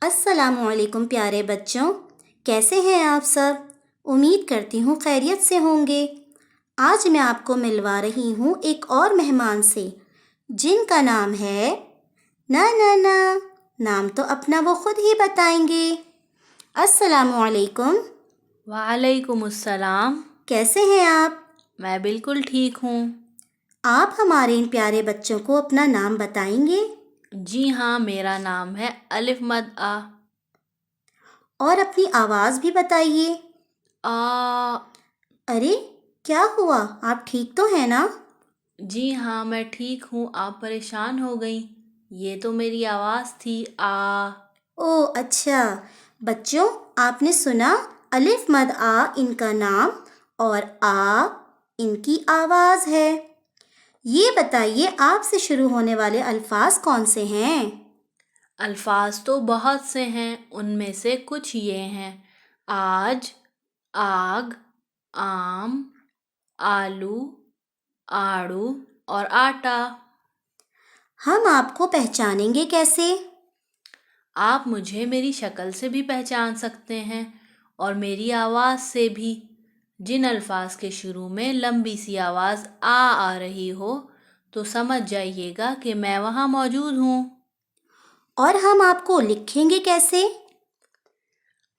السلام علیکم پیارے بچوں، کیسے ہیں آپ سب؟ امید کرتی ہوں خیریت سے ہوں گے۔ آج میں آپ کو ملوا رہی ہوں ایک اور مہمان سے جن کا نام ہے نا۔ نام تو اپنا وہ خود ہی بتائیں گے۔ السلام علیکم۔ وعلیکم السلام۔ کیسے ہیں آپ؟ میں بالکل ٹھیک ہوں۔ آپ ہمارے ان پیارے بچوں کو اپنا نام بتائیں گے؟ جی ہاں، میرا نام ہے الف مد آ۔ اور اپنی آواز بھی بتائیے۔ آ۔ ارے کیا ہوا؟ آپ ٹھیک تو ہیں نا؟ جی ہاں، میں ٹھیک ہوں۔ آپ پریشان ہو گئیں؟ یہ تو میری آواز تھی، آ۔ او اچھا، بچوں آپ نے سنا الف مد آ ان کا نام اور آ ان کی آواز ہے۔ یہ بتائیے آپ سے شروع ہونے والے الفاظ کون سے ہیں؟ الفاظ تو بہت سے ہیں، ان میں سے کچھ یہ ہیں: آج، آگ، آم، آلو، آڑو اور آٹا۔ ہم آپ کو پہچانیں گے کیسے؟ آپ مجھے میری شکل سے بھی پہچان سکتے ہیں اور میری آواز سے بھی۔ جن الفاظ کے شروع میں لمبی سی آواز آ رہی ہو تو سمجھ جائیے گا کہ میں وہاں موجود ہوں۔ اور ہم آپ کو لکھیں گے کیسے؟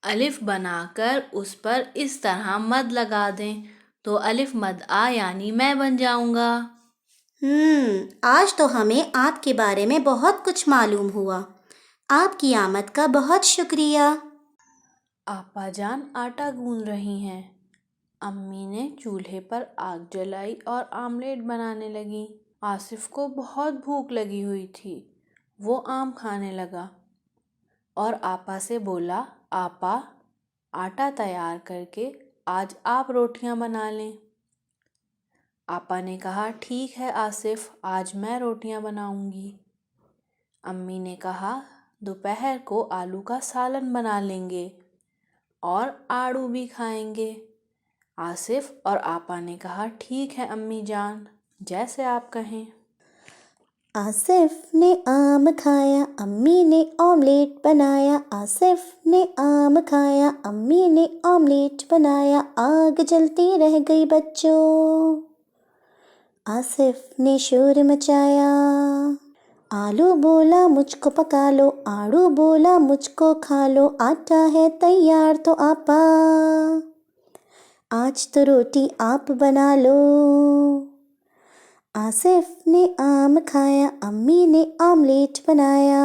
الف بنا کر اس پر اس طرح مد لگا دیں تو الف مد آ یعنی میں بن جاؤں گا۔ آج تو ہمیں آپ کے بارے میں بہت کچھ معلوم ہوا۔ آپ کی آمد کا بہت شکریہ۔ آپا جان آٹا گوندھ رہی ہیں۔ امی نے چولہے پر آگ جلائی اور آملیٹ بنانے لگی۔ آصف کو بہت بھوک لگی ہوئی تھی، وہ آم کھانے لگا اور آپا سے بولا، آپا آٹا تیار کر کے آج آپ روٹیاں بنا لیں۔ آپا نے کہا، ٹھیک ہے آصف، آج میں روٹیاں بناؤں گی۔ امی نے کہا، دوپہر کو آلو کا سالن بنا لیں گے اور آڑو بھی کھائیں گے۔ آصف اور آپا نے کہا، ٹھیک ہے امی جان، جیسے آپ کہیں۔ آصف نے آم کھایا، امی نے آملیٹ بنایا۔ آصف نے آم کھایا، امی نے آملیٹ بنایا۔ آگ جلتی رہ گئی بچوں، آصف نے شور مچایا۔ آلو بولا مجھ کو پکا لو، آڑو بولا مجھ کو کھا لو۔ آٹا ہے تیار تو آپا، آج تو روٹی آپ بنا لو۔ آصف نے آم کھایا، امی نے آملیٹ بنایا۔